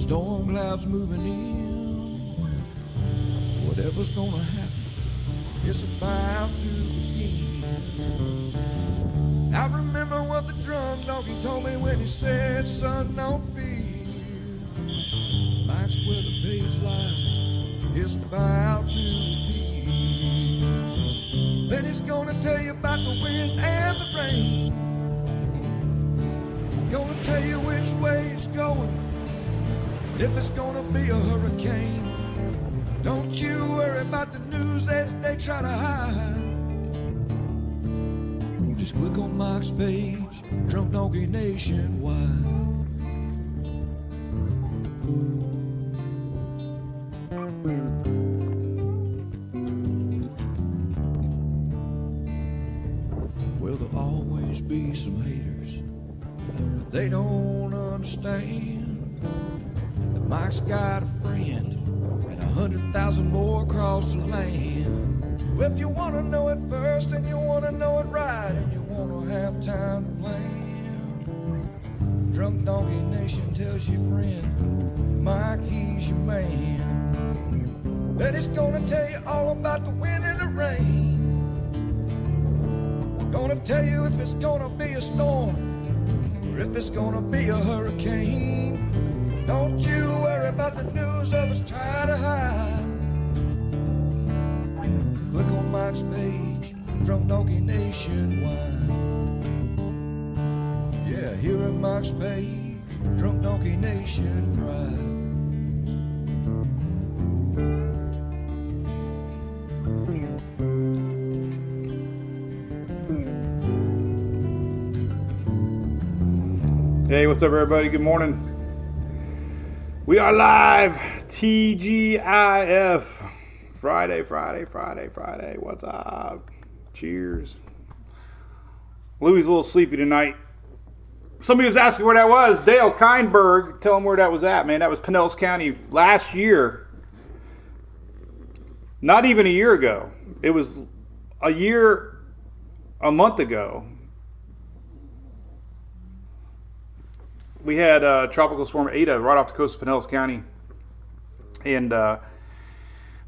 Storm clouds moving in. Whatever's gonna happen, it's about to begin. I remember what the drunk donkey told me when he said, son, don't fear. Mike's where the page lies, it's about to begin. Then he's gonna tell you about the wind and the rain. Gonna tell you which way it's going, if it's gonna be a hurricane. Don't you worry about the news that they try to hide. Just click on Mike's page, Drunk Donkey Nationwide. Well, there'll always be some haters. They don't understand that Mike's got a friend and 100,000 more across the land. Well, if you want to know it first and you want to know it right and you want to have time to plan, Drunk Donkey Nation tells your friend Mike, he's your man. Then he's gonna tell you all about the wind and the rain. Gonna tell you if it's gonna be a storm, if it's gonna be a hurricane. Don't you worry about the news others try to hide. Click on Mike's page, Drunk Donkey Nationwide. Yeah, here at Mike's page, Drunk Donkey Nation Pride. Hey, what's up, everybody? Good morning. We are live. TGIF. Friday. What's up? Cheers. Louis a little sleepy tonight. Somebody was asking where that was. Dale Kindberg, tell him where that was at, man. That was Pinellas County last year. Not even a year ago. It was a month ago. We had Tropical Storm Ada right off the coast of Pinellas County. And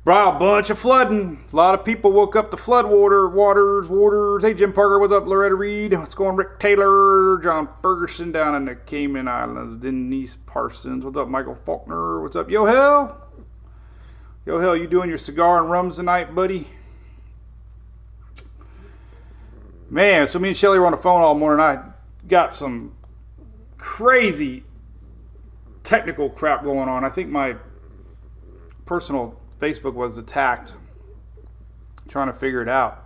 brought a bunch of flooding. A lot of people woke up to flood waters. Hey, Jim Parker, what's up? Loretta Reed, what's going on? Rick Taylor, John Ferguson down in the Cayman Islands. Denise Parsons, what's up? Michael Faulkner, what's up? Yo, Hell, you doing your cigar and rums tonight, buddy? Man, so me and Shelly were on the phone all morning. I got some crazy technical crap going on. I think my personal Facebook was attacked trying to figure it out.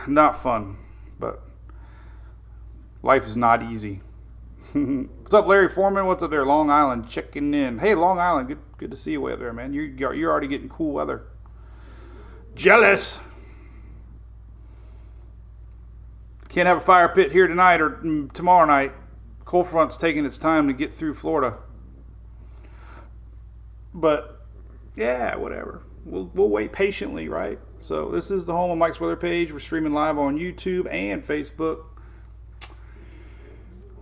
Not fun, but life is not easy. What's up, Larry Foreman? What's up there? Long Island checking in. Hey, Long Island, good to see you way up there, man. You're already getting cool weather. Jealous. Can't have a fire pit here tonight or tomorrow night. Cold front's taking its time to get through Florida. But, yeah, whatever. We'll wait patiently, right? So this is the home of Mike's Weather Page. We're streaming live on YouTube and Facebook.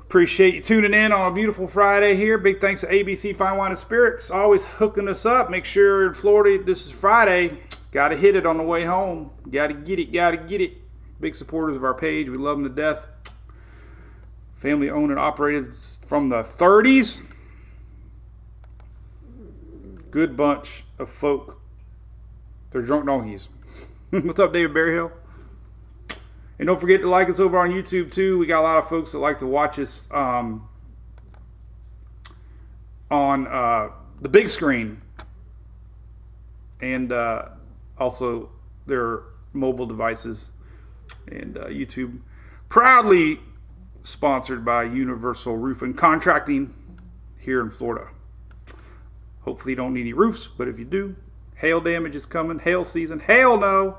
Appreciate you tuning in on a beautiful Friday here. Big thanks to ABC Fine Wine and Spirits. Always hooking us up. Make sure in Florida, this is Friday. Got to hit it on the way home. Got to get it. Big supporters of our page. We love them to death. Family owned and operated from the 30s. Good bunch of folk. They're drunk donkeys. What's up, David Berryhill? And don't forget to like us over on YouTube too. We got a lot of folks that like to watch us on the big screen. And also their mobile devices. And YouTube, proudly sponsored by Universal Roof and Contracting here in Florida. Hopefully you don't need any roofs, but if you do, hail damage is coming. Hail season. Hail no.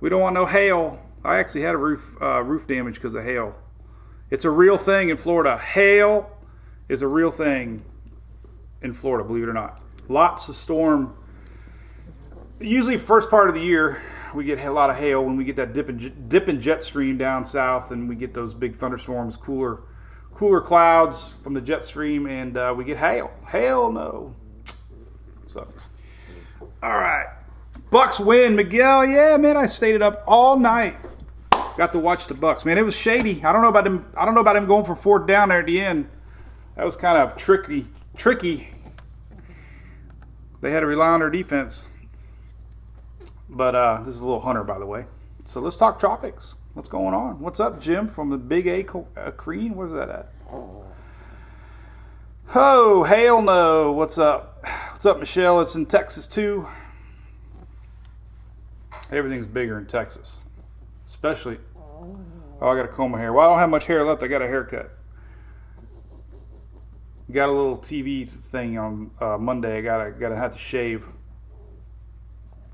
We don't want no hail. I actually had a roof damage because of hail. It's a real thing in Florida. Hail is a real thing in Florida, believe it or not. Lots of storm. Usually first part of the year, we get a lot of hail when we get that dip and jet stream down south, and we get those big thunderstorms, cooler cooler clouds from the jet stream, and we get hail. Hail no. So, all right. Bucks win, Miguel. Yeah, man, I stayed up all night. Got to watch the Bucks. Man, it was shady. I don't know about them going for fourth down there at the end. That was kind of tricky. They had to rely on their defense. But this is a little Hunter, by the way. So let's talk tropics. What's going on? What's up, Jim, from the Big A Crean? Where's that at? Oh, hail no. What's up? What's up, Michelle? It's in Texas, too. Everything's bigger in Texas. Especially. Oh, I got to comb my hair. Well, I don't have much hair left. I got a haircut. Got a little TV thing on Monday. I gotta have to shave.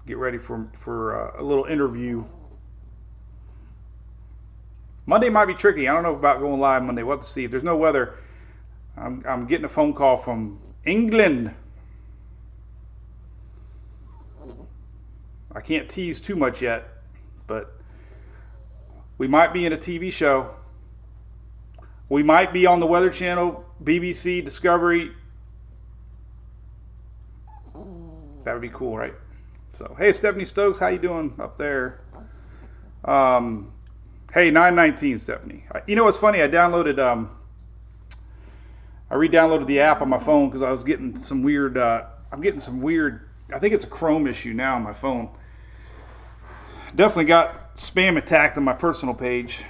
Get ready for a little interview. Monday might be tricky. I don't know about going live Monday. We'll have to see. If there's no weather, I'm getting a phone call from England. I can't tease too much yet, but we might be in a TV show. We might be on the Weather Channel, BBC, Discovery. That would be cool, right? So, hey, Stephanie Stokes, how you doing up there? Hey, 919, Stephanie. You know what's funny? I re-downloaded the app on my phone because I was getting some weird. I'm getting some weird. I think it's a Chrome issue now on my phone. Definitely got spam attacked on my personal page.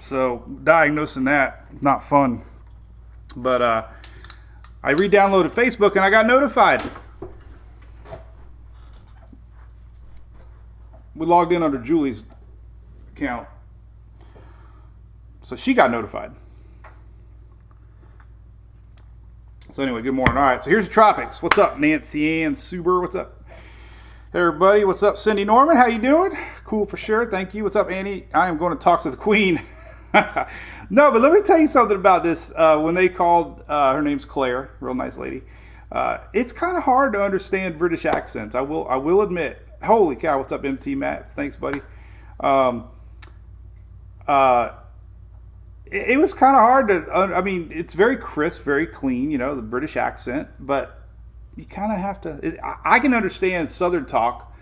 So diagnosing that, not fun. But I re-downloaded Facebook and I got notified. We logged in under Julie's account. So she got notified. So anyway, good morning. All right, so here's the tropics. What's up, Nancy Ann Suber? What's up? Hey, everybody. What's up, Cindy Norman? How you doing? Cool for sure. Thank you. What's up, Annie? I am going to talk to the Queen. No, but let me tell you something about this. When they called, her name's Claire, real nice lady. It's kind of hard to understand British accents. I will admit. Holy cow! What's up, MT Mats? Thanks, buddy. It was kind of hard to. I mean, it's very crisp, very clean. You know, the British accent, but you kind of have to. I can understand Southern talk.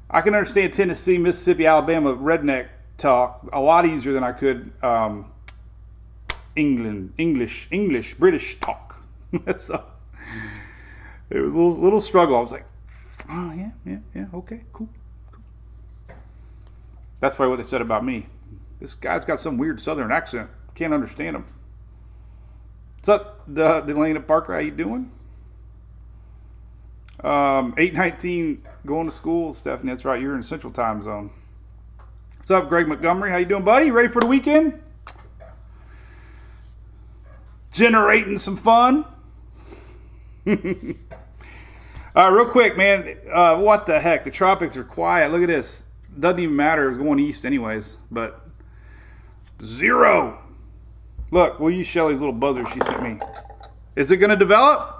I can understand Tennessee, Mississippi, Alabama redneck talk a lot easier than I could English, British talk. So it was a little struggle. I was like, oh yeah, okay, cool. That's probably what they said about me. This guy's got some weird Southern accent. Can't understand him. What's up, Delana Parker? How you doing? 819 going to school, Stephanie. That's right. You're in Central Time Zone. What's up, Greg Montgomery? How you doing, buddy? You ready for the weekend? Generating some fun. Real quick, man. What the heck? The tropics are quiet. Look at this. Doesn't even matter. It's going east anyways. But 0. Look, we'll use Shelly's little buzzer she sent me. Is it going to develop?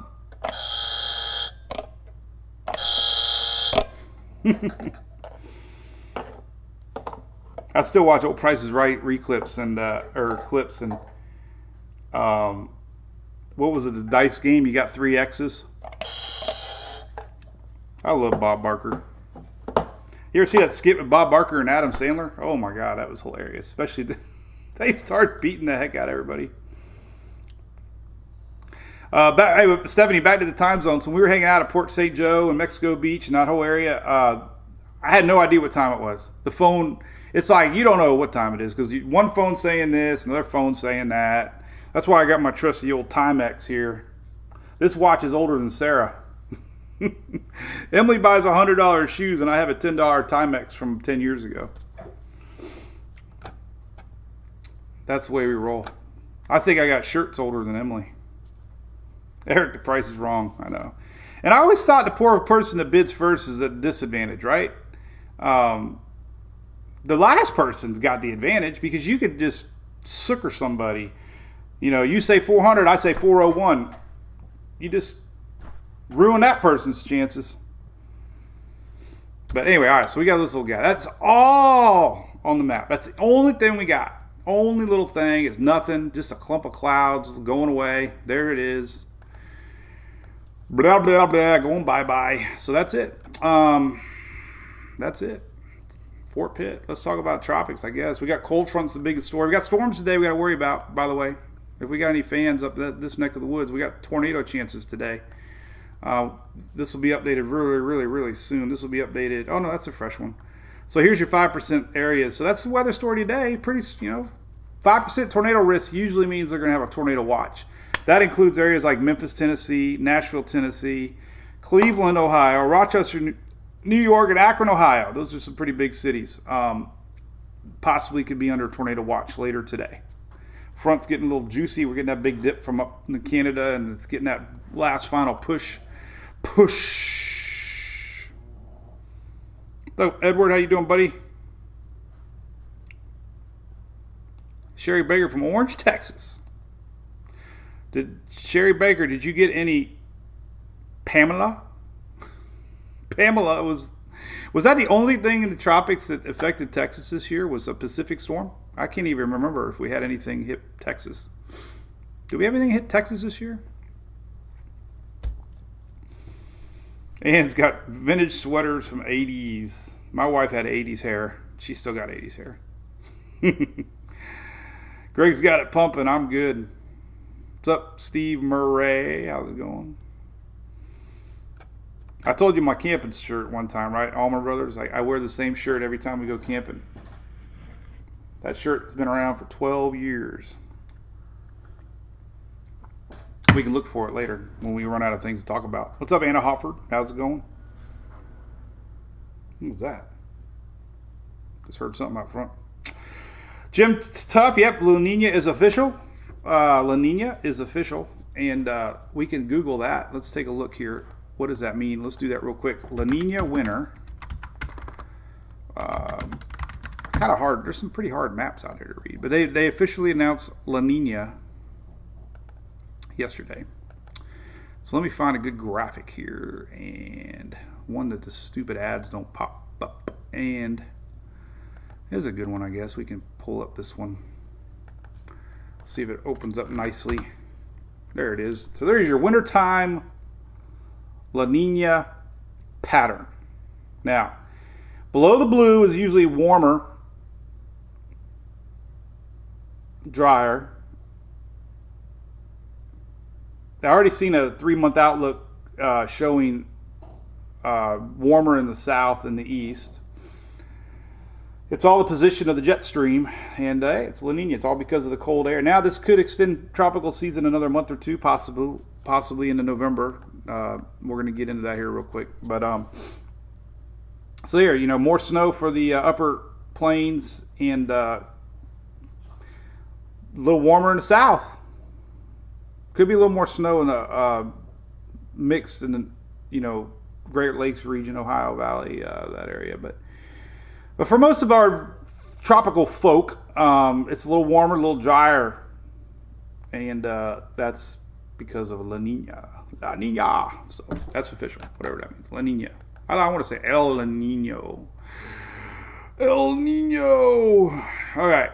I still watch old Price is Right reclips and clips and what was it, the dice game? You got 3 X's. I love Bob Barker. You ever see that skit with Bob Barker and Adam Sandler? Oh my God, that was hilarious. Especially they start beating the heck out of everybody. Stephanie, back to the time zone. So we were hanging out at Port St. Joe and Mexico Beach and that whole area. I had no idea what time it was. The phone, it's like you don't know what time it is because one phone's saying this, another phone's saying that. That's why I got my trusty old Timex here. This watch is older than Sarah. Emily buys $100 shoes and I have a $10 Timex from 10 years ago. That's the way we roll. I think I got shirts older than Emily. Eric, the price is wrong. I know. And I always thought the poor person that bids first is at a disadvantage, right? The last person's got the advantage because you could just sucker somebody. You know, you say 400, I say 401. You just ruin that person's chances. But anyway, all right, so we got this little guy. That's all on the map. That's the only thing we got. Only little thing is nothing, just a clump of clouds going away. There it is. Blah, blah, blah, going bye-bye. So that's it. That's it. Fort Pitt. Let's talk about tropics, I guess. We got cold fronts, the biggest story. We got storms today we got to worry about, by the way. If we got any fans up this neck of the woods, we got tornado chances today. This will be updated really soon. This will be updated. Oh, no, that's a fresh one. So here's your 5% areas. So that's the weather story today. Pretty, 5% tornado risk usually means they're going to have a tornado watch. That includes areas like Memphis, Tennessee, Nashville, Tennessee, Cleveland, Ohio, Rochester, New York, and Akron, Ohio. Those are some pretty big cities. Possibly could be under a tornado watch later today. Front's getting a little juicy. We're getting that big dip from up in Canada, and it's getting that last final push. So, Edward, how you doing, buddy? Sherry Baker from Orange, Texas. Sherry Baker, did you get any Pamela? Pamela was that the only thing in the tropics that affected Texas this year? Was a Pacific storm? I can't even remember if we had anything hit Texas. Did we have anything hit Texas this year? And it's got vintage sweaters from 80s. My wife had 80s hair. She still got 80s hair. Greg's got it pumping. I'm good. What's up, Steve Murray? How's it going? I told you my camping shirt one time, right? Allman Brothers. I wear the same shirt every time we go camping. That shirt has been around for 12 years. We can look for it later when we run out of things to talk about. What's up, Anna Hofford? How's it going? What was that? Just heard something out front. Jim Tuff, yep, La Niña is official. La Niña is official. And we can Google that. Let's take a look here. What does that mean? Let's do that real quick. La Niña winter. Kind of hard. There's some pretty hard maps out here to read. But they officially announced La Niña yesterday. So let me find a good graphic here. And one that the stupid ads don't pop up. And here's a good one, I guess. We can pull up this one. See if it opens up nicely. There it is. So there's your wintertime La Niña pattern. Now, below the blue is usually warmer, drier. I already seen a 3-month outlook showing warmer in the south and the east. It's all the position of the jet stream, and it's La Niña. It's all because of the cold air. Now, this could extend tropical season another month or two, possibly into November. We're going to get into that here real quick. But so here, more snow for the upper plains and a little warmer in the south. Could be a little more snow in the mixed in the Great Lakes region, Ohio Valley, that area. But for most of our tropical folk, it's a little warmer, a little drier, and that's because of La Niña. La Niña. So that's official, whatever that means. La Niña. I want to say El Niño. El Niño. All right.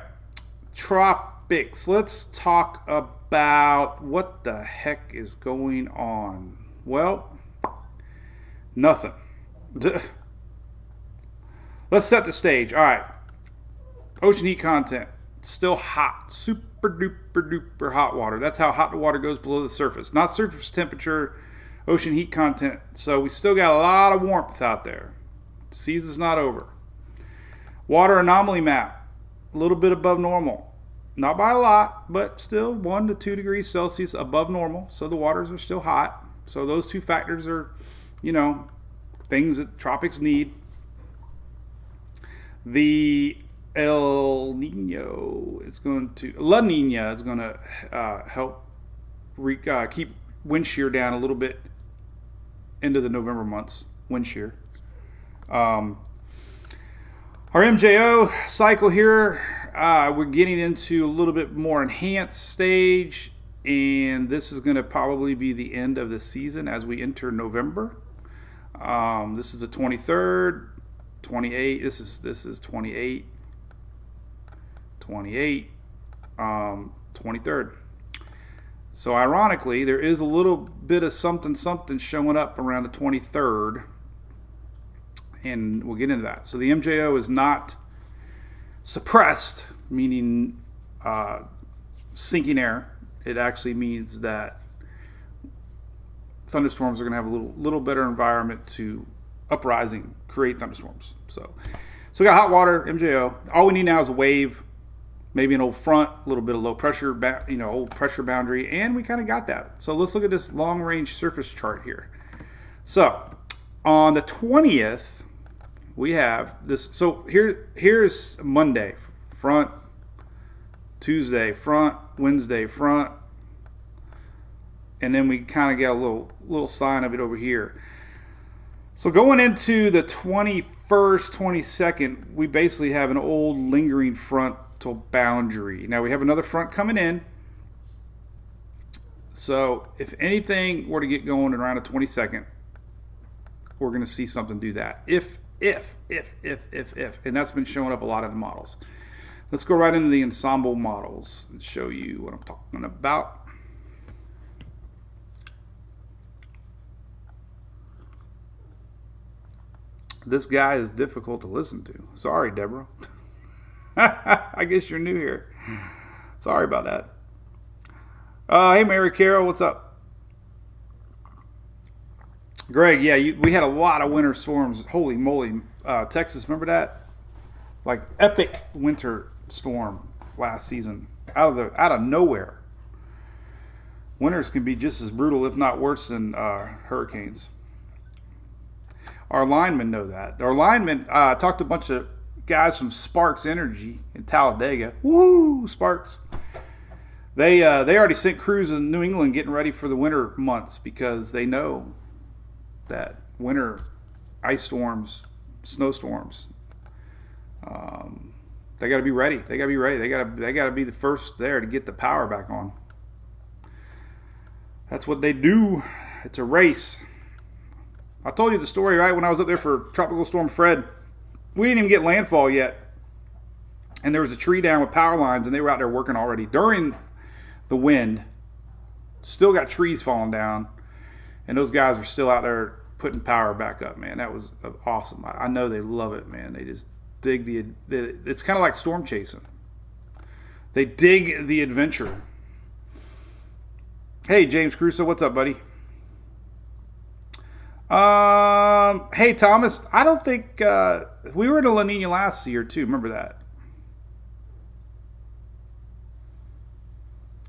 Tropics. Let's talk about what the heck is going on. Well, nothing. Let's set the stage. All right. Ocean heat content. Still hot. Super duper duper hot water. That's how hot the water goes below the surface. Not surface temperature, ocean heat content. So we still got a lot of warmth out there. The season's not over. Water anomaly map. A little bit above normal. Not by a lot, but still 1 to 2 degrees Celsius above normal. So the waters are still hot. So those two factors are, things that tropics need. The La Niña is going to help keep wind shear down a little bit into the November months. Wind shear. Our MJO cycle here, we're getting into a little bit more enhanced stage, and this is going to probably be the end of the season as we enter November. This is the 23rd, 28. This is 28. 28, 23rd. So ironically, there is a little bit of something showing up around the 23rd, and we'll get into that. So the MJO is not suppressed, meaning sinking air. It actually means that thunderstorms are going to have a little better environment to uprising, create thunderstorms. So we got hot water, MJO. All we need now is a wave, maybe an old front, a little bit of low pressure, old pressure boundary, and we kind of got that. So let's look at this long range surface chart here. So on the 20th, we have this. So here's Monday, front, Tuesday, front, Wednesday, front, and then we kind of get a little sign of it over here. So going into the 21st, 22nd, we basically have an old lingering frontal boundary. Now we have another front coming in. So if anything were to get going around the 22nd, we're going to see something do that. If, and that's been showing up a lot in the models. Let's go right into the ensemble models and show you what I'm talking about. This guy is difficult to listen to. Sorry, Deborah. I guess you're new here. Sorry about that. Hey, Mary Carol, what's up? Greg, yeah, we had a lot of winter storms. Holy moly. Texas, remember that? Like epic winter storm last season. Out of nowhere. Winters can be just as brutal, if not worse, than hurricanes. Our linemen know that. Our linemen talked to a bunch of guys from Sparks Energy in Talladega. Woo, Sparks. They already sent crews in New England getting ready for the winter months because they know that winter ice storms, snowstorms, they got to be ready. They got to be ready. They got to be the first there to get the power back on. That's what they do. It's a race. I told you the story, right? When I was up there for Tropical Storm Fred, we didn't even get landfall yet. And there was a tree down with power lines, and they were out there working already during the wind. Still got trees falling down, and those guys were still out there putting power back up, man. That was awesome. I know they love it, man. They just dig it's kind of like storm chasing. They dig the adventure. Hey, James Crusoe, what's up, buddy? Hey, Thomas, I don't think we were in a La Niña last year too. Remember that?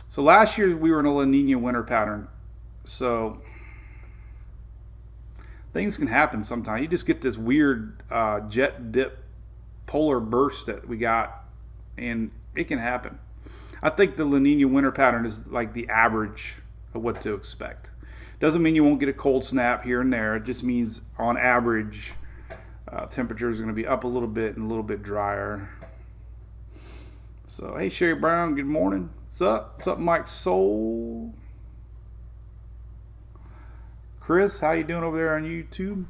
So last year we were in a La Niña winter pattern. So things can happen sometimes. You just get this weird jet dip polar burst that we got, and it can happen. I think the La Niña winter pattern is like the average of what to expect. Doesn't mean you won't get a cold snap here and there. It just means on average temperature is going to be up a little bit and a little bit drier. So, hey, Sherry Brown, good morning. What's up? What's up, Mike Soul? Chris, how you doing over there on YouTube?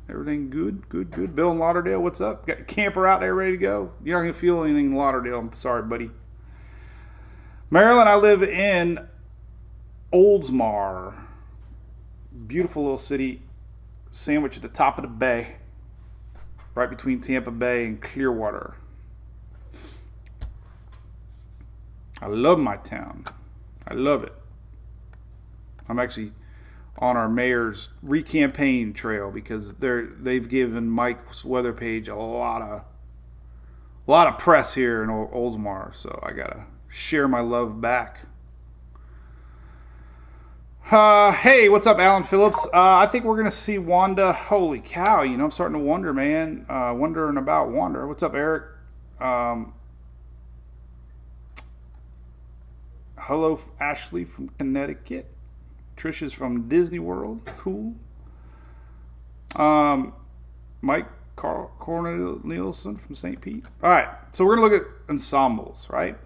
Everything good? Good. Bill in Lauderdale, what's up? Got a camper out there ready to go? You're not going to feel anything in Lauderdale. I'm sorry, buddy. Maryland, I live in Oldsmar, beautiful little city, sandwiched at the top of the bay, right between Tampa Bay and Clearwater. I love my town. I love it. I'm actually on our mayor's re-campaign trail because they've given Mike's weather page a lot of press here in Oldsmar, so I gotta share my love back. Hey, what's up, Alan Phillips? I think we're going to see Wanda. Holy cow, I'm starting to wonder, man. Wondering about Wanda. What's up, Eric? Hello, Ashley from Connecticut. Trisha's from Disney World. Cool. Mike Corneliuson from St. Pete. All right, so we're going to look at ensembles, right?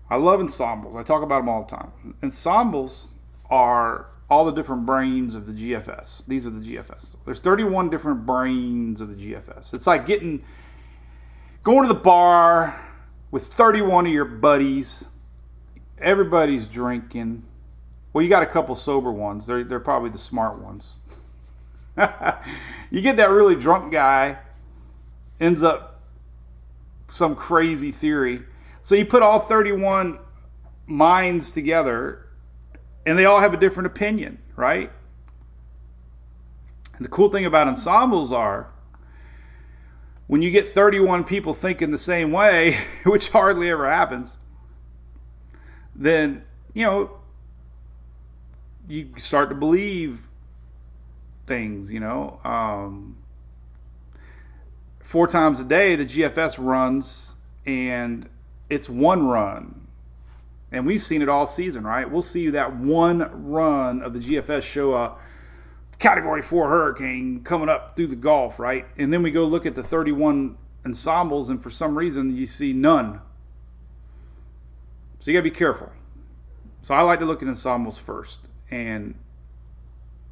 I love ensembles. I talk about them all the time. Ensembles are all the different brains of the GFS. These are the GFS. There's 31 different brains of the GFS. It's like going to the bar with 31 of your buddies. Everybody's drinking. Well, you got a couple sober ones. They're probably the smart ones. You get that really drunk guy, ends up some crazy theory. So you put all 31 minds together, and they all have a different opinion, right? And the cool thing about ensembles are, when you get 31 people thinking the same way, which hardly ever happens, then, you start to believe things, 4 times a day, the GFS runs, and it's one run. And we've seen it all season, right? We'll see that one run of the GFS show a Category 4 hurricane coming up through the Gulf, right? And then we go look at the 31 ensembles, and for some reason you see none. So you got to be careful. So I like to look at ensembles first. And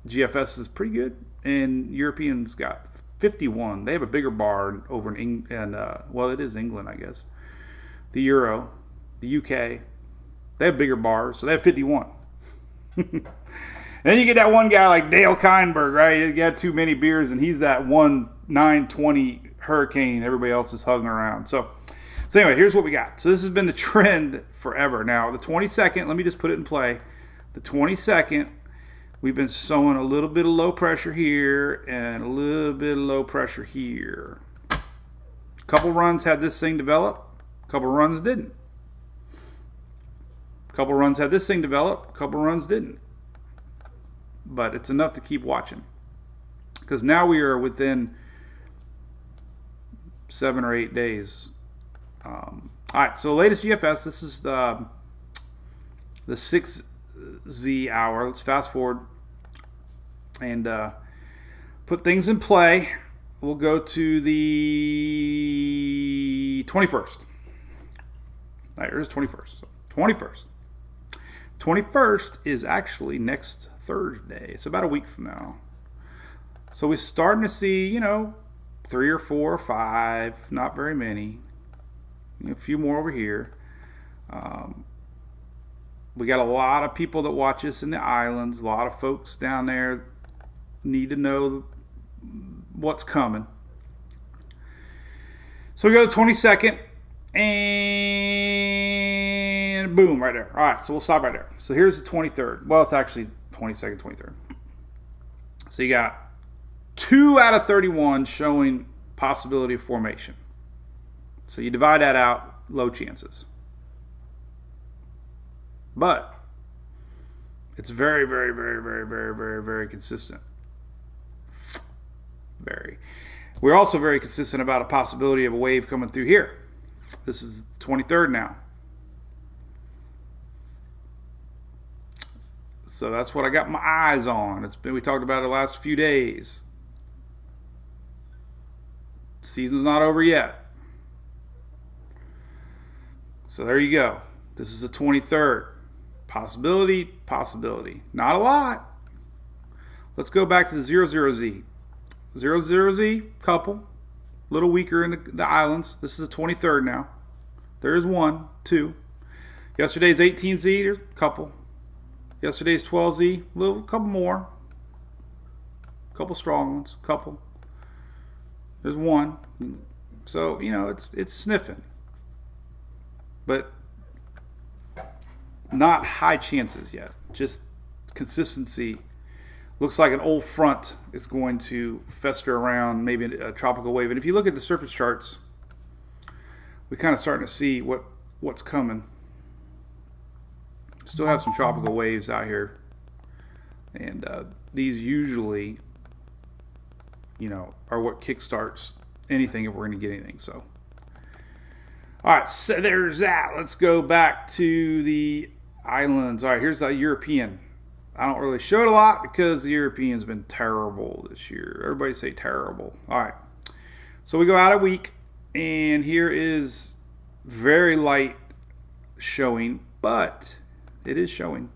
GFS is pretty good. And Europeans got 51. They have a bigger bar over in England. Well, it is England, I guess. The Euro, the UK. They have bigger bars, so they have 51. Then you get that one guy like Dale Kienberg, right? He got too many beers, and he's that 920 hurricane everybody else is hugging around. So anyway, here's what we got. So this has been the trend forever. Now, the 22nd, let me just put it in play. The 22nd, we've been sowing a little bit of low pressure here and a little bit of low pressure here. A couple runs had this thing develop. A couple runs didn't. A couple runs had this thing develop. A couple runs didn't. But it's enough to keep watching, because now we are within 7 or 8 days. All right, so latest GFS. This is the 6Z hour. Let's fast forward and put things in play. We'll go to the 21st. All right, here's the 21st. So 21st. 21st is actually next Thursday. It's about a week from now. So we're starting to see, 3 or 4 or 5, not very many. A few more over here. We got a lot of people that watch us in the islands. A lot of folks down there need to know what's coming. So we go to the 22nd, and boom, right there. All right, so we'll stop right there. So here's the 23rd. Well, it's actually 22nd, 23rd. So you got 2 out of 31 showing possibility of formation. So you divide that out, low chances. But it's very, very, very, very, very, very, very consistent. Very. We're also very consistent about a possibility of a wave coming through here. This is the 23rd now. So that's what I got my eyes on. We talked about it the last few days. Season's not over yet. So there you go. This is the 23rd. Possibility. Not a lot. Let's go back to the 00Z. 00Z, couple. A little weaker in the islands. This is the 23rd now. There's 1, 2. Yesterday's 18Z, there's a couple. Yesterday's 12Z, couple more. Couple strong ones, couple. There's 1. So, it's sniffing. But not high chances yet. Just consistency. Looks like an old front is going to fester around, maybe a tropical wave. And if you look at the surface charts, we're kind of starting to see what's coming. Still have some tropical waves out here. And these usually, are what kickstarts anything if we're going to get anything. So, all right, so there's that. Let's go back to the islands. All right, here's the European. I don't really show it a lot because the European's been terrible this year. Everybody say terrible. All right. So we go out a week, and here is very light showing, but it is showing.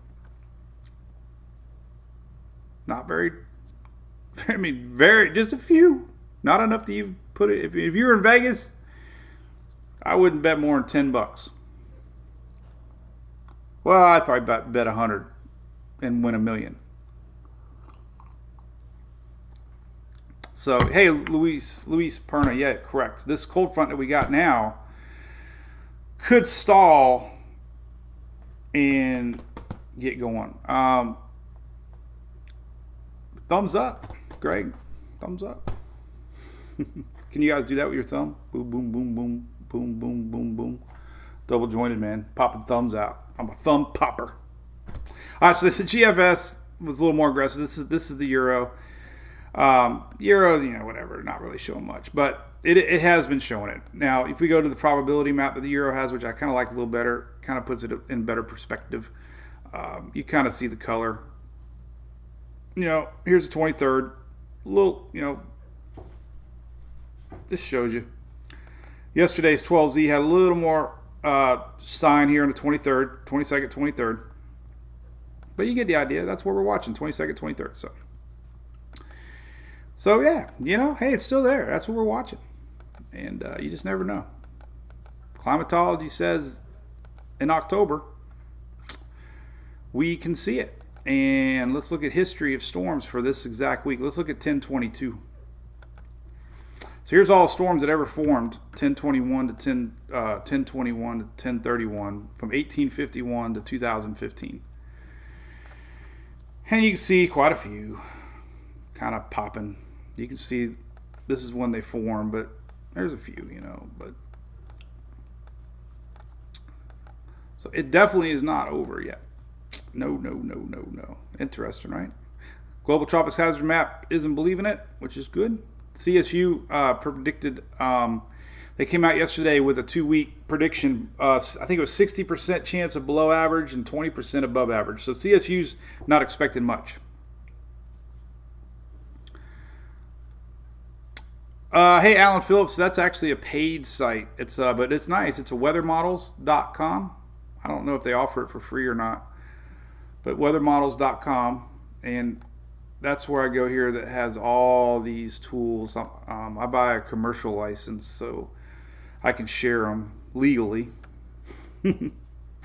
Not very, very, just a few. Not enough to even put it. If you're in Vegas, I wouldn't bet more than $10. Well, I'd probably bet 100 and win $1 million. So, hey, Luis Perna, yeah, correct. This cold front that we got now could stall and get going. Thumbs up, Greg. Thumbs up. Can you guys do that with your thumb? Boom, boom, boom, boom, boom, boom, boom, boom. Double jointed, man. Popping thumbs out. I'm a thumb popper. All right, so the GFS was a little more aggressive. This is the Euro. Euro, whatever, not really showing much, but it has been showing it. Now, if we go to the probability map that the Euro has, which I kind of like a little better, kind of puts it in better perspective. You kind of see the color. Here's the 23rd. A little, this shows you. Yesterday's 12Z had a little more sign here on the 23rd, 22nd, 23rd. But you get the idea. That's what we're watching, 22nd, 23rd. So yeah, hey, it's still there. That's what we're watching. And you just never know. Climatology says in October, we can see it. And let's look at history of storms for this exact week. Let's look at 1022. So here's all storms that ever formed, 1021 to 1021 to 1031, from 1851 to 2015. And you can see quite a few kind of popping. You can see this is when they form, but there's a few, but so it definitely is not over yet. No. Interesting, right? Global Tropics Hazard Map isn't believing it, which is good. CSU predicted, they came out yesterday with a 2-week prediction. I think it was 60% chance of below average and 20% above average. So CSU's not expecting much. Hey, Alan Phillips, that's actually a paid site. But it's nice. It's a weathermodels.com. I don't know if they offer it for free or not. But weathermodels.com, and that's where I go here that has all these tools. I buy a commercial license so I can share them legally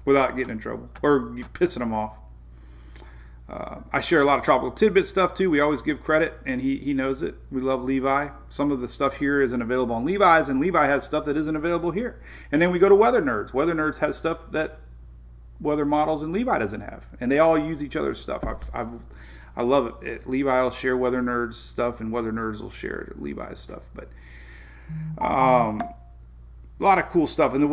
without getting in trouble or pissing them off. I share a lot of tropical tidbit stuff too. We always give credit, and he knows it. We love Levi. Some of the stuff here isn't available on Levi's, and Levi has stuff that isn't available here. And then we go to Weather Nerds. Weather Nerds has stuff that Weather Models and Levi doesn't have, and they all use each other's stuff. I love it. Levi will share Weather Nerds stuff, and Weather Nerds will share Levi's stuff. But a lot of cool stuff. And the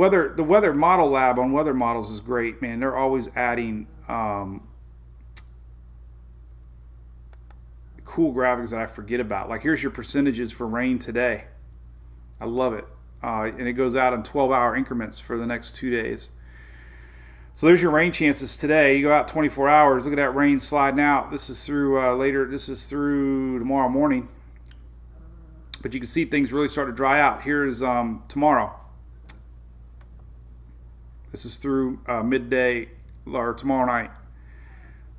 weather model lab on Weather Models is great, man. They're always adding cool graphics that I forget about. Like here's your percentages for rain today. I love it, and it goes out in 12-hour increments for the next 2 days. So there's your rain chances today. You go out 24 hours. Look at that rain sliding out. This is through later. This is through tomorrow morning. But you can see things really start to dry out. Here's tomorrow. This is through midday or tomorrow night.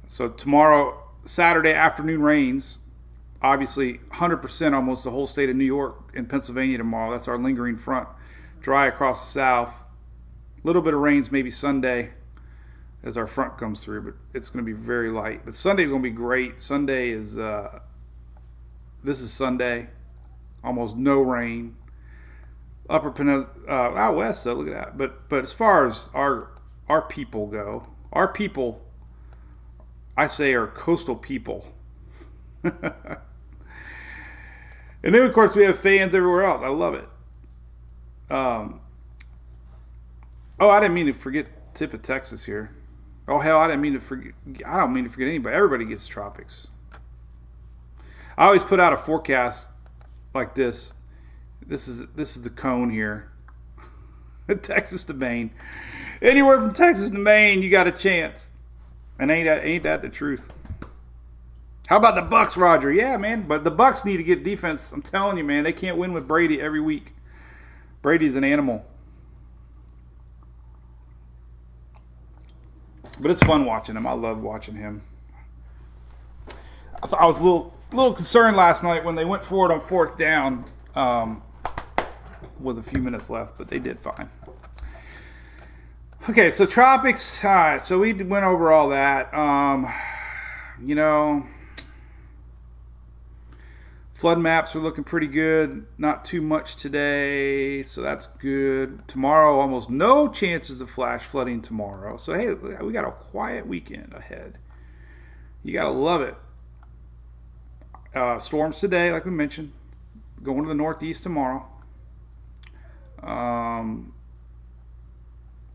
So tomorrow, Saturday afternoon rains. Obviously, 100% almost the whole state of New York and Pennsylvania tomorrow. That's our lingering front. Dry across the south. A little bit of rains maybe Sunday as our front comes through, but it's going to be very light. But Sunday's going to be great. Sunday is, this is Sunday. Almost no rain. Upper Peninsula, out west, so look at that. But as far as our people go, our people, I say, are coastal people. And then, of course, we have fans everywhere else. I love it. Oh, I didn't mean to forget tip of Texas here. Oh, hell, I don't mean to forget anybody. Everybody gets tropics. I always put out a forecast like this. This is the cone here. Texas to Maine. Anywhere from Texas to Maine, you got a chance. And ain't that the truth? How about the Bucks, Roger? Yeah, man, but the Bucks need to get defense. I'm telling you, man, they can't win with Brady every week. Brady's an animal. But it's fun watching him. I love watching him. I was a little concerned last night when they went for it on fourth down. with a few minutes left, but they did fine. Okay, so tropics. All right, so we went over all that. Flood maps are looking pretty good. Not too much today, so that's good. Tomorrow, almost no chances of flash flooding tomorrow. So, hey, we got a quiet weekend ahead. You got to love it. Storms today, like we mentioned. Going to the northeast tomorrow.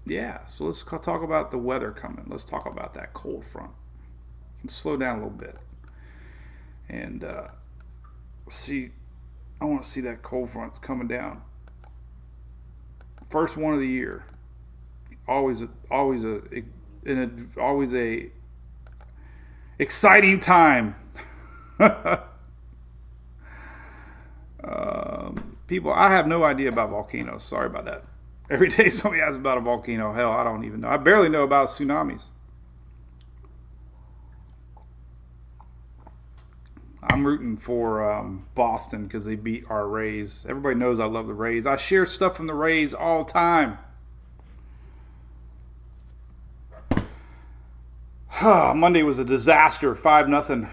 Yeah, so let's talk about the weather coming. Let's talk about that cold front. Let's slow down a little bit. And I want to see that cold front's coming down. First one of the year. Always a exciting time. People, I have no idea about volcanoes. Sorry about that. Every day somebody asks about a volcano. Hell, I don't even know. I barely know about tsunamis. I'm rooting for Boston because they beat our Rays. Everybody knows I love the Rays. I share stuff from the Rays all the time. Monday was a disaster. 5-0.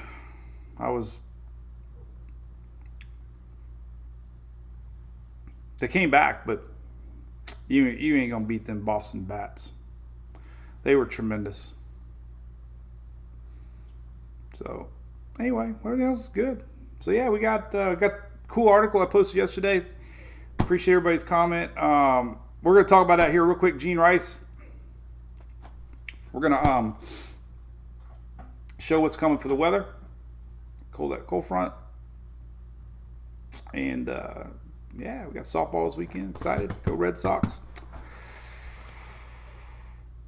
They came back, but you ain't gonna beat them Boston Bats. They were tremendous. So anyway, everything else is good. So yeah, we got a cool article I posted yesterday. Appreciate everybody's comment. We're gonna talk about that here real quick. Gene Rice. We're gonna show what's coming for the weather. Cold front. And yeah, we got softball this weekend. Excited. Go Red Sox.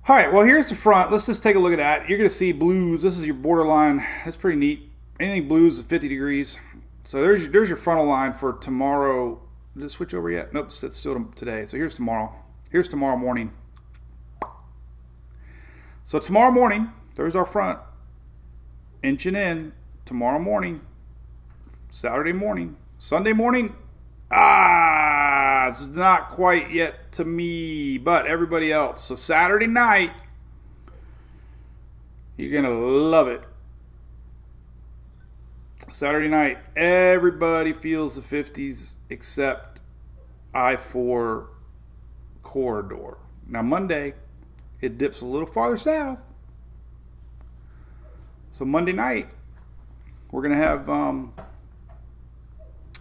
All right, well, here's the front. Let's just take a look at that. You're going to see blues. This is your borderline. That's pretty neat. Anything blues is 50 degrees. So there's your frontal line for tomorrow. Did it switch over yet? Nope, it's still today. So here's tomorrow. Here's tomorrow morning. So tomorrow morning, there's our front. Inching in tomorrow morning. Saturday morning. Sunday morning. It's not quite yet to me, but everybody else. So Saturday night, you're going to love it. Saturday night, everybody feels the 50s except I-4 corridor. Now Monday, it dips a little farther south. So Monday night, we're going to have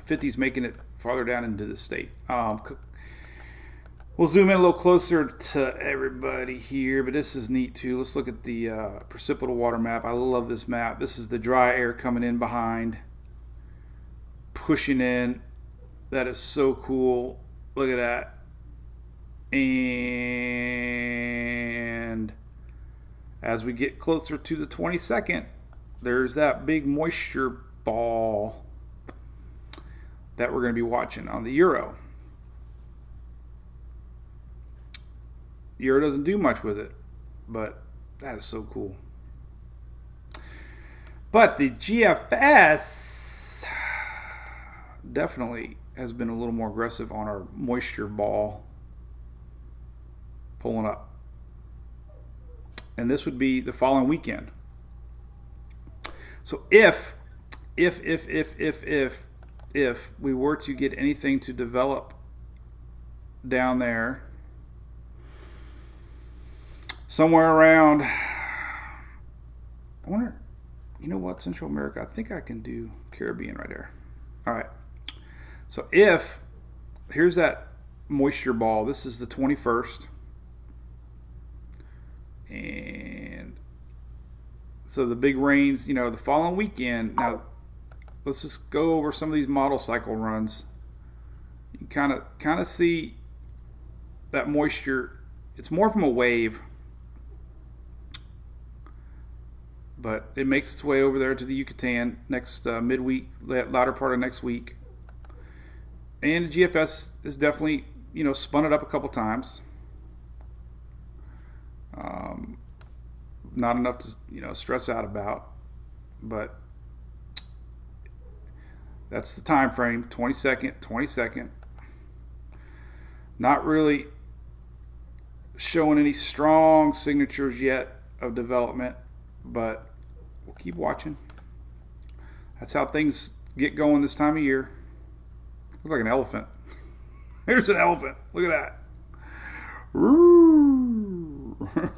50s making it farther down into the state. We'll zoom in a little closer to everybody here, but this is neat too. Let's look at the precipitable water map. I love this map. This is the dry air coming in behind, pushing in. That is so cool. Look at that. And as we get closer to the 22nd, there's that big moisture ball that we're going to be watching on the Euro. Euro doesn't do much with it, but that is so cool. But the GFS definitely has been a little more aggressive on our moisture ball pulling up. And this would be the following weekend. So if we were to get anything to develop down there, somewhere around, I wonder, you know what, Central America, I think I can do Caribbean right there. All right. So here's that moisture ball. This is the 21st. And so the big rains, the following weekend. Now, let's just go over some of these model cycle runs. You kind of see that moisture. It's more from a wave, but it makes its way over there to the Yucatan next midweek, latter part of next week. And the GFS is definitely, spun it up a couple times. Not enough to, stress out about, but that's the time frame, 22nd. Not really showing any strong signatures yet of development, but we'll keep watching. That's how things get going this time of year. Looks like an elephant. Here's an elephant. Look at that.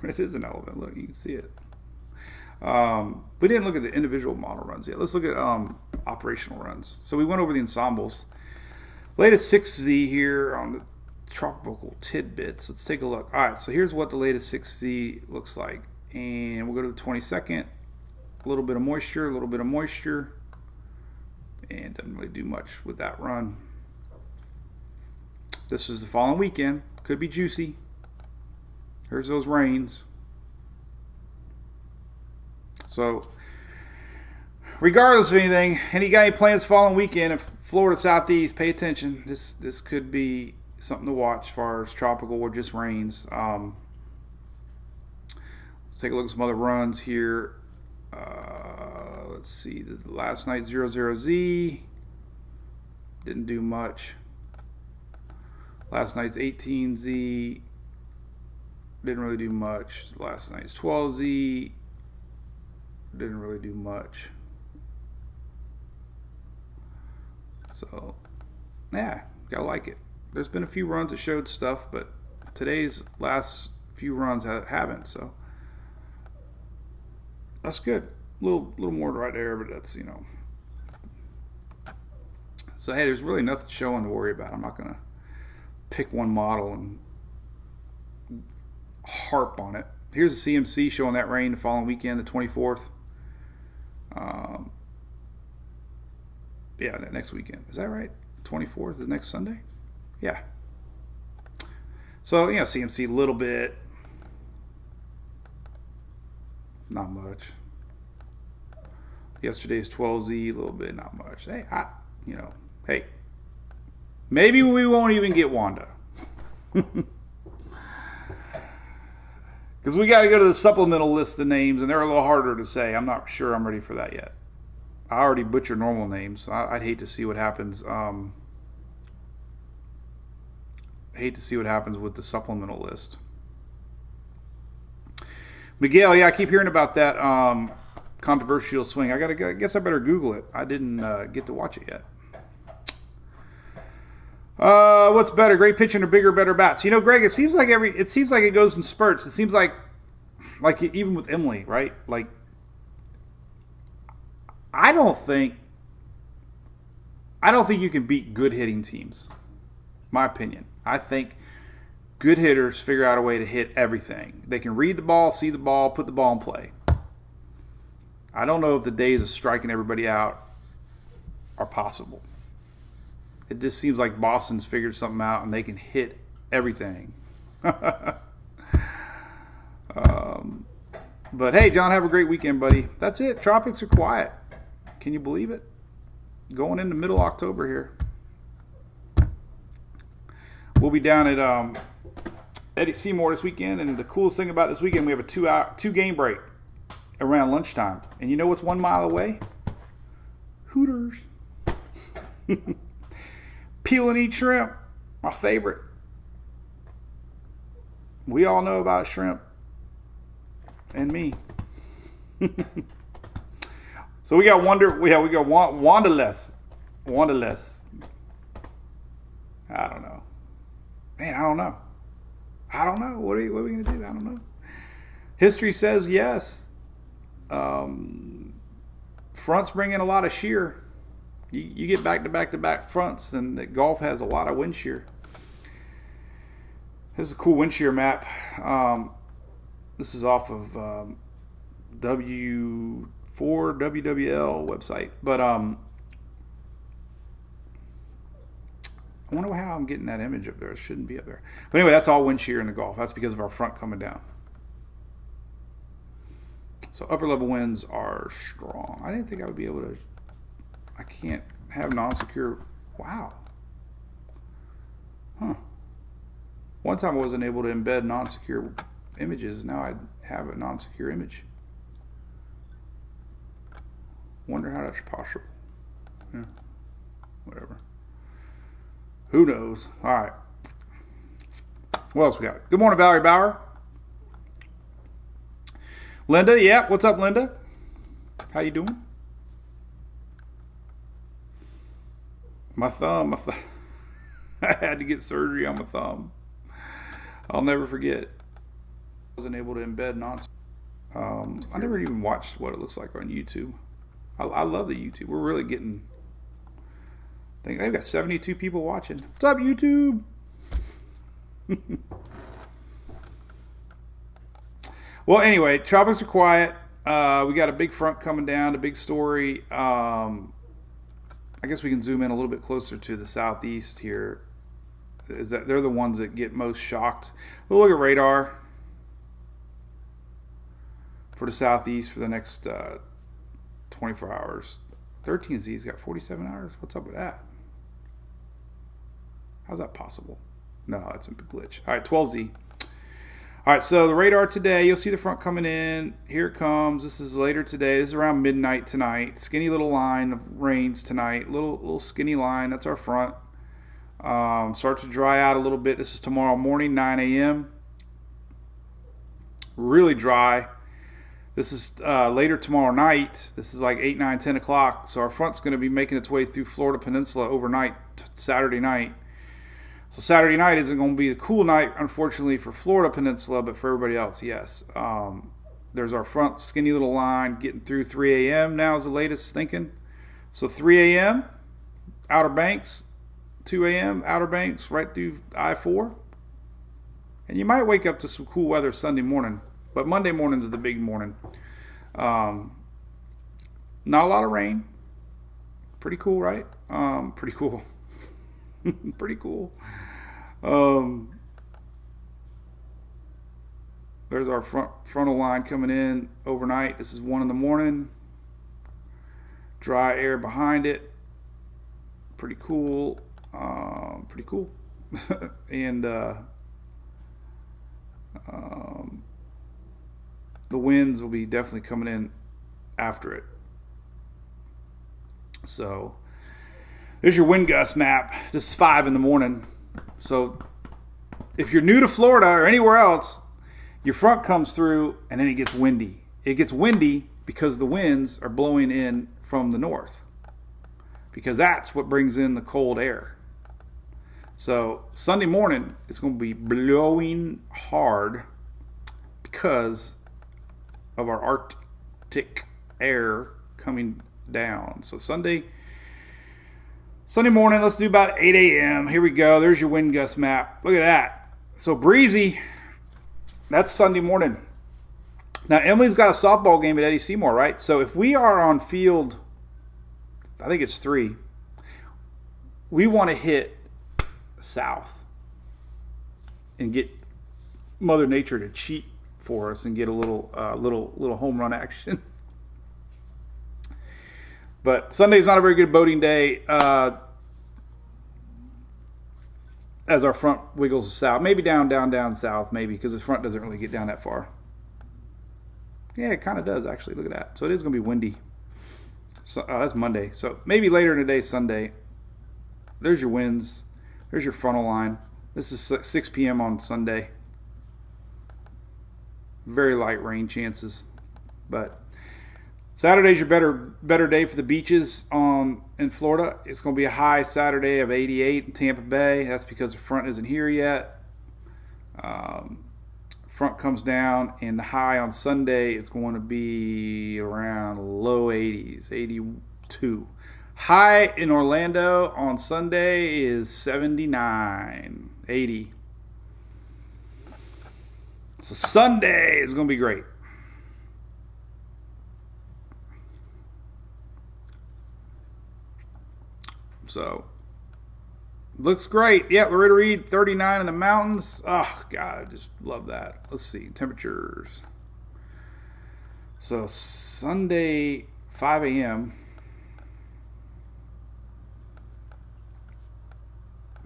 It is an elephant. Look, you can see it. We didn't look at the individual model runs yet. Let's look at operational runs. So we went over the ensembles. Latest 6Z here on the tropical tidbits. Let's take a look. All right, so here's what the latest 6Z looks like. And we'll go to the 22nd. A little bit of moisture, and doesn't really do much with that run. This is the following weekend. Could be juicy. Here's those rains. So, regardless of anything, any guy plans following weekend, if Florida Southeast, pay attention. This could be something to watch as far as tropical or just rains. Let's take a look at some other runs here. Let's see. The last night 00Z didn't do much. Last night's 18Z didn't really do much. Last night's 12Z didn't really do much. So, yeah, gotta like it. There's been a few runs that showed stuff, but today's last few runs haven't. So that's good. A little more right there, but that's, you know. So hey, there's really nothing showing to worry about. I'm not gonna pick one model and harp on it. Here's the CMC showing that rain the following weekend, the 24th. Yeah, that next weekend. Is that right? 24th is next Sunday? Yeah. So, you know, CMC a little bit. Not much. Yesterday's 12Z, a little bit, not much. Hey, hey, maybe we won't even get Wanda. Because we got to go to the supplemental list of names, and they're a little harder to say. I'm not sure I'm ready for that yet. I already butchered normal names. I'd hate to see what happens. Hate to see what happens with the supplemental list. Miguel, yeah, I keep hearing about that controversial swing. I guess I better Google it. I didn't get to watch it yet. What's better, great pitching or bigger, better bats? You know, Greg, it seems like it goes in spurts. It seems like even with Emily, right? Like, I don't think you can beat good hitting teams. My opinion. I think good hitters figure out a way to hit everything. They can read the ball, see the ball, put the ball in play. I don't know if the days of striking everybody out are possible. It just seems like Boston's figured something out and they can hit everything. But hey, John, have a great weekend, buddy. That's it. Tropics are quiet. Can you believe it? Going into middle October here. We'll be down at Eddie Seymour this weekend, and the coolest thing about this weekend, we have a two game break around lunchtime. And you know what's 1 mile away? Hooters. Peel and eat shrimp, my favorite. We all know about shrimp and me. So we got Wanderless. I don't know. Man, I don't know. What are we going to do? I don't know. History says yes. Fronts bring in a lot of shear. You get back-to-back fronts, and the golf has a lot of wind shear. This is a cool wind shear map. This is off of WWL website. But I wonder how I'm getting that image up there. It shouldn't be up there. But anyway, that's all wind shear in the Gulf. That's because of our front coming down. So upper level winds are strong. I didn't think I would be able to. I can't have non-secure. Wow. Huh. One time I wasn't able to embed non-secure images. Now I have a non-secure image. Wonder how that's possible. Yeah. Whatever. Who knows? All right. What else we got? Good morning, Valerie Bauer. Linda, yeah. What's up, Linda? How you doing? My thumb. I had to get surgery on my thumb. I'll never forget. I wasn't able to embed nonsense. I never even watched what it looks like on YouTube. I love the YouTube. We're really getting... I think they've got 72 people watching. What's up, YouTube? Well, anyway, tropics are quiet. We got a big front coming down, a big story. I guess we can zoom in a little bit closer to the southeast here. Is that they're the ones that get most shocked. We'll look at radar for the southeast for the next 24 hours. 13Z's got 47 hours. What's up with that? How's that possible? No, that's a big glitch. All right, 12Z. All right, so the radar today, you'll see the front coming in. Here it comes. This is later today. This is around midnight tonight. Skinny little line of rains tonight. Little skinny line. That's our front. Start to dry out a little bit. This is tomorrow morning, 9 a.m. Really dry. This is later tomorrow night. This is like 8, 9, 10 o'clock. So our front's going to be making its way through Florida Peninsula overnight, Saturday night. So Saturday night isn't going to be the cool night, unfortunately, for Florida Peninsula, but for everybody else, yes. There's our front skinny little line getting through 3 a.m. now is the latest thinking. So 3 a.m., Outer Banks, 2 a.m., Outer Banks, right through I-4. And you might wake up to some cool weather Sunday morning, but Monday morning is the big morning. Not a lot of rain. Pretty cool, right? Pretty cool. Pretty cool. There's our frontal line coming in overnight. This is 1 in the morning. Dry air behind it. Pretty cool. Pretty cool. And the winds will be definitely coming in after it. So there's your wind gust map. This is 5 in the morning. So if you're new to Florida or anywhere else, your front comes through and then it gets windy. It gets windy because the winds are blowing in from the north, because that's what brings in the cold air. So Sunday morning, it's going to be blowing hard because of our Arctic air coming down. So Sunday morning, let's do about 8 a.m. Here we go. There's your wind gust map. Look at that. So breezy. That's Sunday morning. Now, Emily's got a softball game at Eddie Seymour, right? So if we are on field, I think it's 3, we want to hit south and get Mother Nature to cheat for us and get a little home run action. But Sunday's not a very good boating day as our front wiggles south. Maybe down south, maybe, because the front doesn't really get down that far. Yeah, it kind of does, actually. Look at that. So it is going to be windy. So, that's Monday. So maybe later in the day, Sunday. There's your winds. There's your frontal line. This is 6 p.m. on Sunday. Very light rain chances. But Saturday's your better day for the beaches in Florida. It's going to be a high Saturday of 88 in Tampa Bay. That's because the front isn't here yet. Front comes down, and the high on Sunday is going to be around low 80s, 82. High in Orlando on Sunday is 79, 80. So Sunday is going to be great. So, looks great. Yeah, Loretta Reed, 39 in the mountains. Oh, God, I just love that. Let's see, temperatures. So, Sunday, 5 a.m.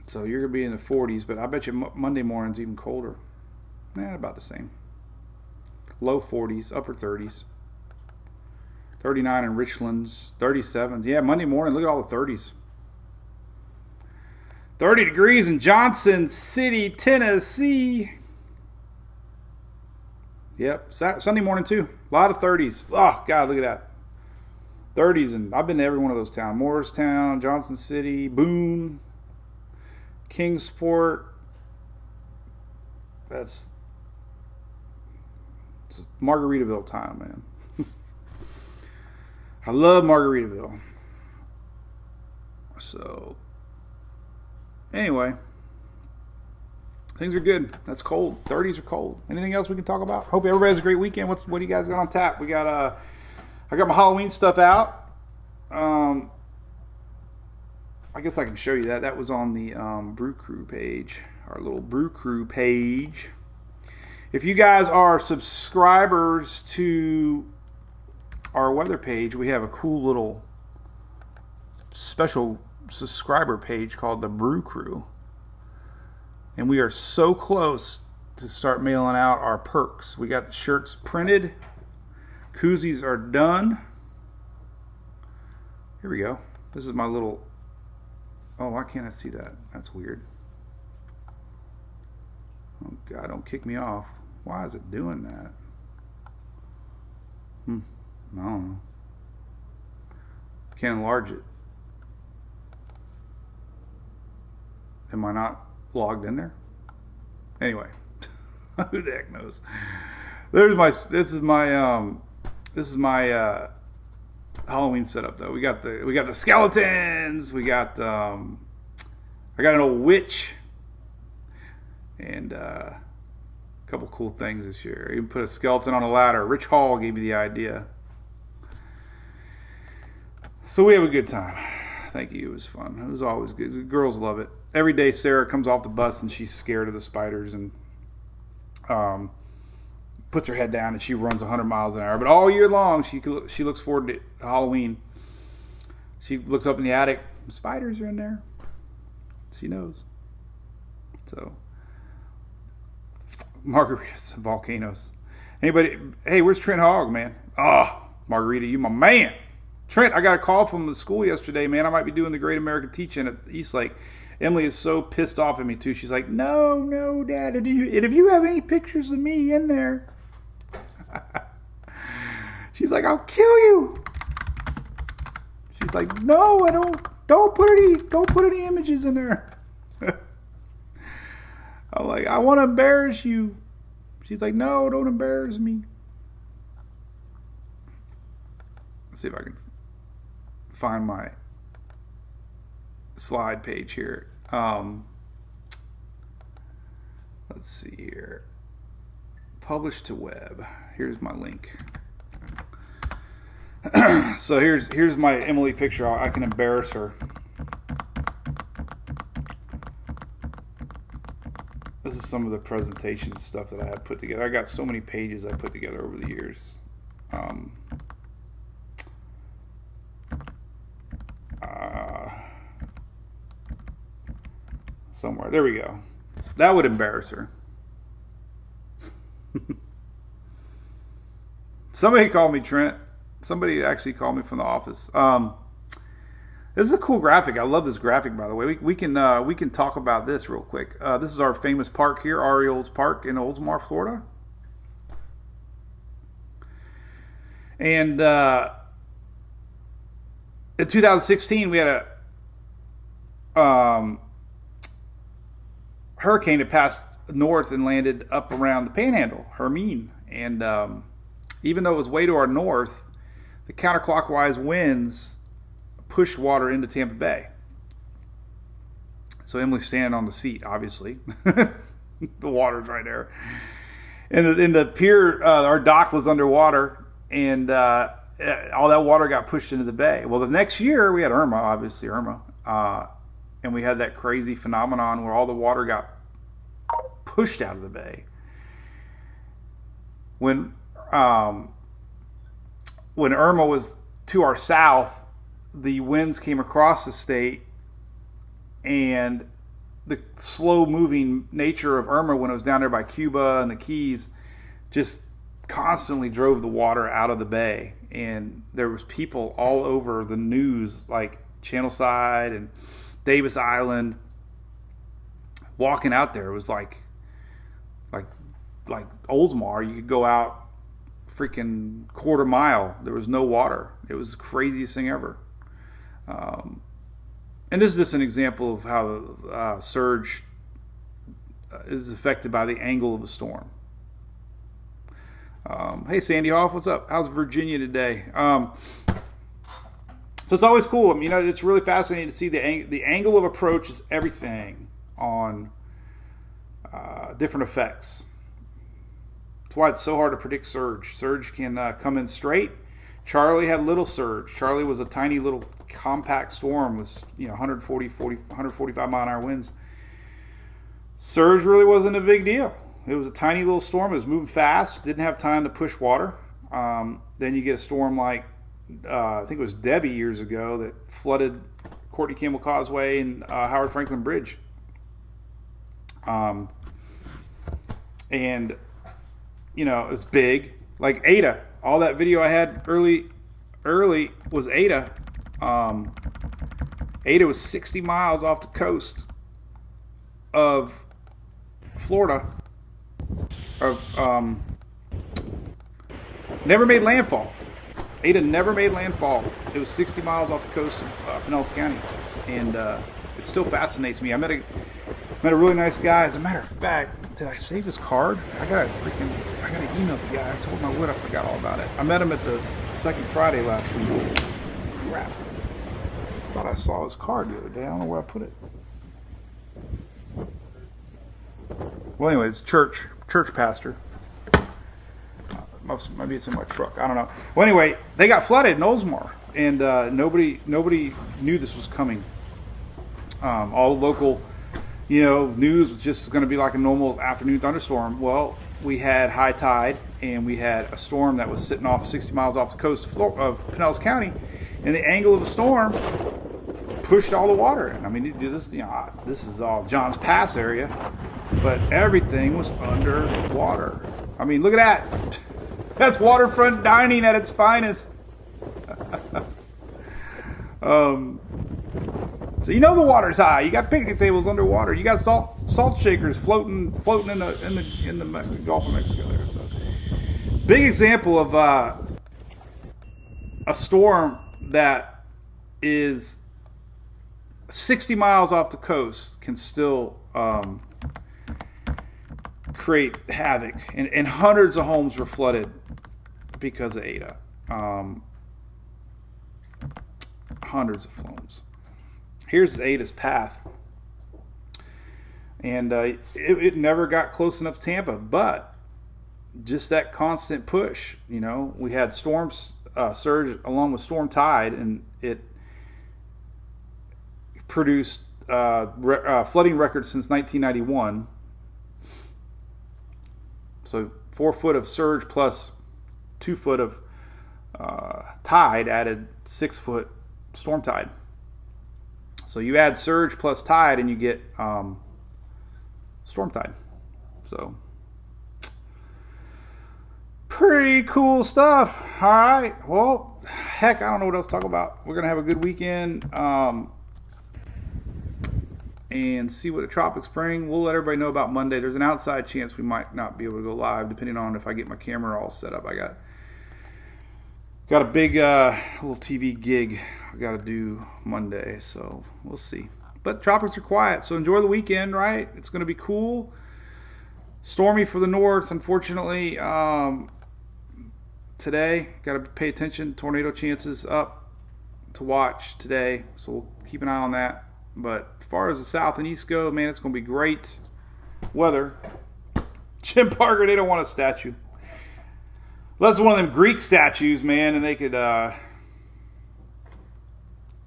So, you're going to be in the 40s, but I bet you Monday morning's even colder. About the same. Low 40s, upper 30s. 39 in Richlands, 37. Yeah, Monday morning, look at all the 30s. 30 degrees in Johnson City, Tennessee. Yep, Sunday morning too. A lot of 30s. Oh, God, look at that. 30s, and I've been to every one of those towns. Morristown, Johnson City, Boone, Kingsport. It's Margaritaville time, man. I love Margaritaville. So, anyway, things are good. That's cold. 30s are cold. Anything else we can talk about? Hope everybody has a great weekend. What do you guys got on tap? We got I got my Halloween stuff out. I guess I can show you that. That was on the Brew Crew page, our little Brew Crew page. If you guys are subscribers to our weather page, we have a cool little special subscriber page called the Brew Crew. And we are so close to start mailing out our perks. We got the shirts printed. Koozies are done. Here we go. This is my little... Oh, why can't I see that? That's weird. Oh, God, don't kick me off. Why is it doing that? I don't know. Can't enlarge it. Am I not logged in there? Anyway, who the heck knows? This is my Halloween setup though. We got the skeletons. We got I got an old witch and a couple cool things this year. I even put a skeleton on a ladder. Rich Hall gave me the idea. So we have a good time. Thank you. It was fun. It was always good. The girls love it. Every day Sarah comes off the bus and she's scared of the spiders and puts her head down and she runs 100 miles an hour. But all year long she looks forward to Halloween. She looks up in the attic. Spiders are in there. She knows. So margaritas, volcanoes. Anybody? Hey, where's Trent Hogg, man? Oh, Margarita, you my man. Trent, I got a call from the school yesterday, man. I might be doing the Great American Teach-In at Eastlake. Emily is so pissed off at me, too. She's like, no, Dad. And if you have any pictures of me in there, she's like, I'll kill you. She's like, no, I don't put any images in there. I'm like, I want to embarrass you. She's like, no, don't embarrass me. Let's see if I can find my slide page here. Let's see here. Publish to web. Here's my link. So here's my Emily picture. I can embarrass her. This is some of the presentation stuff that I had put together. I got so many pages I put together over the years. Somewhere. There we go. That would embarrass her. Somebody called me, Trent. Somebody actually called me from the office. This is a cool graphic. I love this graphic, by the way. We can talk about this real quick. This is our famous park here, Orioles Park in Oldsmar, Florida. And in 2016, we had a hurricane that passed north and landed up around the Panhandle, Hermine. And even though it was way to our north, the counterclockwise winds pushed water into Tampa Bay. So Emily's standing on the seat, obviously. The water's right there. And in the pier, our dock was underwater, and all that water got pushed into the bay. Well, the next year, we had Irma. And we had that crazy phenomenon where all the water got pushed out of the bay. When Irma was to our south, the winds came across the state, and the slow-moving nature of Irma when it was down there by Cuba and the Keys just constantly drove the water out of the bay. And there was people all over the news, like Channelside and Davis Island, walking out there, it was like Oldsmar. You could go out freaking quarter mile. There was no water. It was the craziest thing ever. And this is just an example of how the surge is affected by the angle of the storm. Hey, Sandy Hoff, what's up? How's Virginia today? So it's always cool. I mean, it's really fascinating to see the angle of approach is everything on different effects. That's why it's so hard to predict surge. Surge can come in straight. Charlie had little surge. Charlie was a tiny little compact storm with 145 mile an hour winds. Surge really wasn't a big deal. It was a tiny little storm. It was moving fast. Didn't have time to push water. Then you get a storm like I think it was Debbie years ago that flooded Courtney Campbell Causeway and Howard Franklin Bridge. And it's big. Like Ada. All that video I had early was Ada. Ada was 60 miles off the coast of Florida. Never made landfall. Ada never made landfall. It was 60 miles off the coast of Pinellas County, and it still fascinates me. I met a really nice guy. As a matter of fact, did I save his card? I gotta email the guy. I told him I would. I forgot all about it. I met him at the second Friday last week. Crap. I thought I saw his card the other day. I don't know where I put it. Well, anyway, it's church pastor. Maybe it's in my truck. I don't know. Well, anyway, they got flooded in Oldsmar, and nobody knew this was coming. All the local, news was just going to be like a normal afternoon thunderstorm. Well, we had high tide, and we had a storm that was sitting off 60 miles off the coast of Pinellas County, and the angle of the storm pushed all the water in. I mean, this is all John's Pass area, but everything was underwater. I mean, look at that. That's waterfront dining at its finest. So the water's high. You got picnic tables underwater. You got salt shakers floating in the Gulf of Mexico there. So, big example of a storm that is 60 miles off the coast can still create havoc, and hundreds of homes were flooded because of Ada. Hundreds of homes. Here's Ada's path, and it never got close enough to Tampa, but just that constant push. We had storms surge along with storm tide, and it produced flooding records since 1991. So 4 foot of surge plus 2 foot of tide added 6 foot storm tide. So you add surge plus tide and you get storm tide. So pretty cool stuff. All right. Well, heck, I don't know what else to talk about. We're going to have a good weekend and see what the tropics bring. We'll let everybody know about Monday. There's an outside chance we might not be able to go live, depending on if I get my camera all set up. I got a big little TV gig I got to do Monday, so we'll see. But tropics are quiet, so enjoy the weekend, right? It's going to be cool. Stormy for the north, unfortunately. Today, got to pay attention. Tornado chances up to watch today, so we'll keep an eye on that. But as far as the south and east go, man, it's going to be great weather. Jim Parker, they don't want a statue. Unless it's one of them Greek statues, man, and they could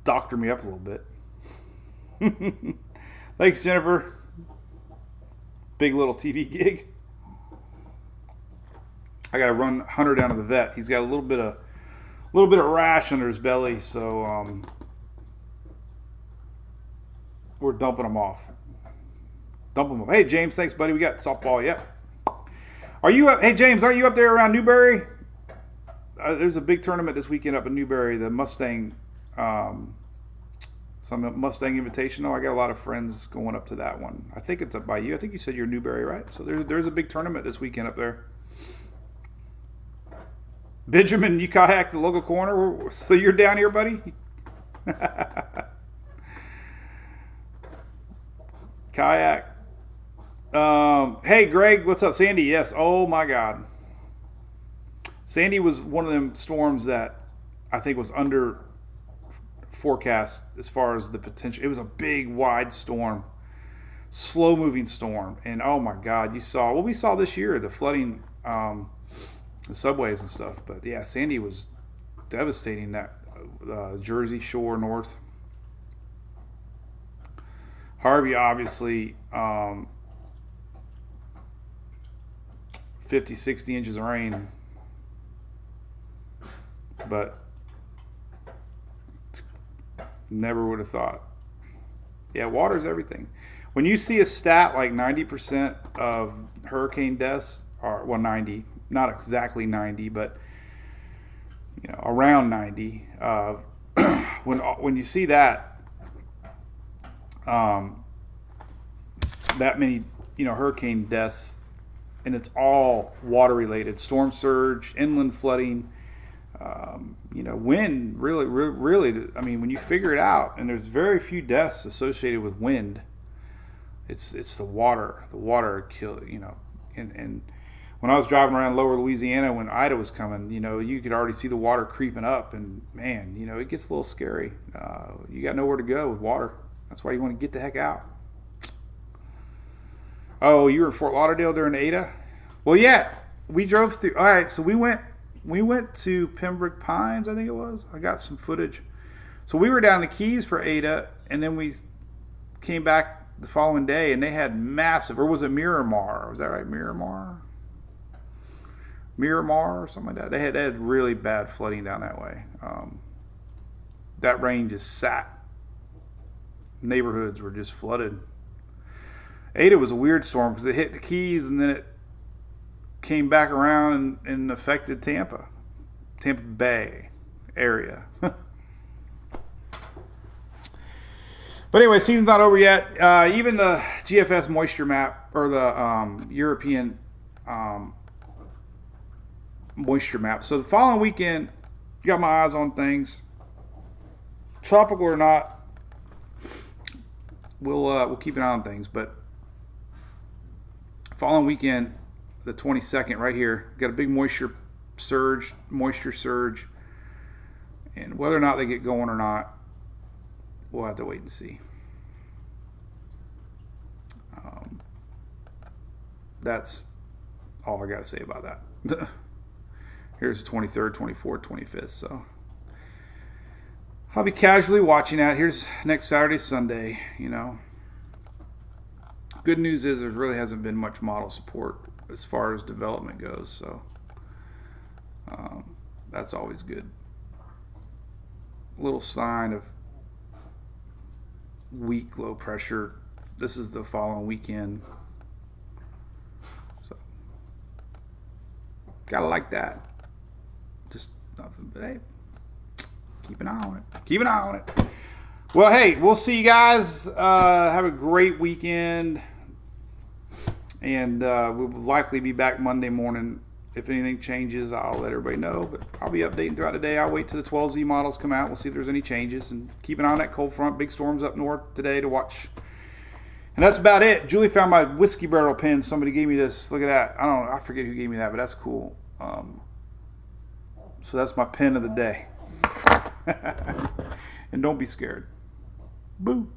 doctor me up a little bit. Thanks, Jennifer. Big little TV gig. I got to run Hunter down to the vet. He's got a little bit of rash under his belly, so we're dumping him off. Hey, James, thanks, buddy. We got softball. Yep. Are you up? Hey, James, aren't you up there around Newberry? There's a big tournament this weekend up in Newberry, the Mustang Some Mustang Invitational. I got a lot of friends going up to that one. I think it's up by you. I think you said you're Newberry, right? So there's a big tournament this weekend up there. Benjamin, you kayaked the local corner. So you're down here, buddy? Kayak. Hey, Greg, what's up? Sandy, yes. Oh, my God. Sandy was one of them storms that I think was under forecast as far as the potential. It was a big, wide storm, slow-moving storm. And, oh, my God, you saw what we saw this year, the flooding, the subways and stuff. But, yeah, Sandy was devastating that Jersey Shore north. Harvey, obviously, 50, 60 inches of rain. But never would have thought. Yeah, water's everything. When you see a stat like 90% of hurricane deaths are, well, 90, not exactly 90, but around 90. When you see that, that many hurricane deaths, and it's all water related, storm surge, inland flooding, wind, really, I mean, when you figure it out, and there's very few deaths associated with wind, it's the water kill, and when I was driving around lower Louisiana when Ida was coming, you could already see the water creeping up, and man, it gets a little scary. You got nowhere to go with water. That's why you want to get the heck out. Oh, you were in Fort Lauderdale during Ada? Well, yeah, we drove through. All right, so we went to Pembroke Pines, I think it was. I got some footage. So we were down in the Keys for Ada, and then we came back the following day, and they had massive, or was it Miramar? Was that right, Miramar or something like that? They had really bad flooding down that way. That rain just sat. Neighborhoods were just flooded. Ada was a weird storm because it hit the Keys and then it came back around and affected Tampa Bay area. But anyway, season's not over yet. Even the GFS moisture map, or the European moisture map. So the following weekend, got my eyes on things. Tropical or not, we'll keep an eye on things. But following weekend, the 22nd, right here, got a big moisture surge, and whether or not they get going or not, we'll have to wait and see. That's all I got to say about that. Here's the 23rd, 24th, 25th. So I'll be casually watching that. Here's next Saturday, Sunday. Good news is there really hasn't been much model support as far as development goes. So that's always good. Little sign of weak low pressure. This is the following weekend. So gotta like that. Just nothing, but hey, keep an eye on it. Well, hey, we'll see you guys. Have a great weekend. And we'll likely be back Monday morning. If anything changes, I'll let everybody know. But I'll be updating throughout the day. I'll wait till the 12Z models come out. We'll see if there's any changes. And keep an eye on that cold front. Big storms up north today to watch. And that's about it. Julie found my whiskey barrel pen. Somebody gave me this. Look at that. I don't know. I forget who gave me that, but that's cool. So that's my pen of the day. And don't be scared. Boo.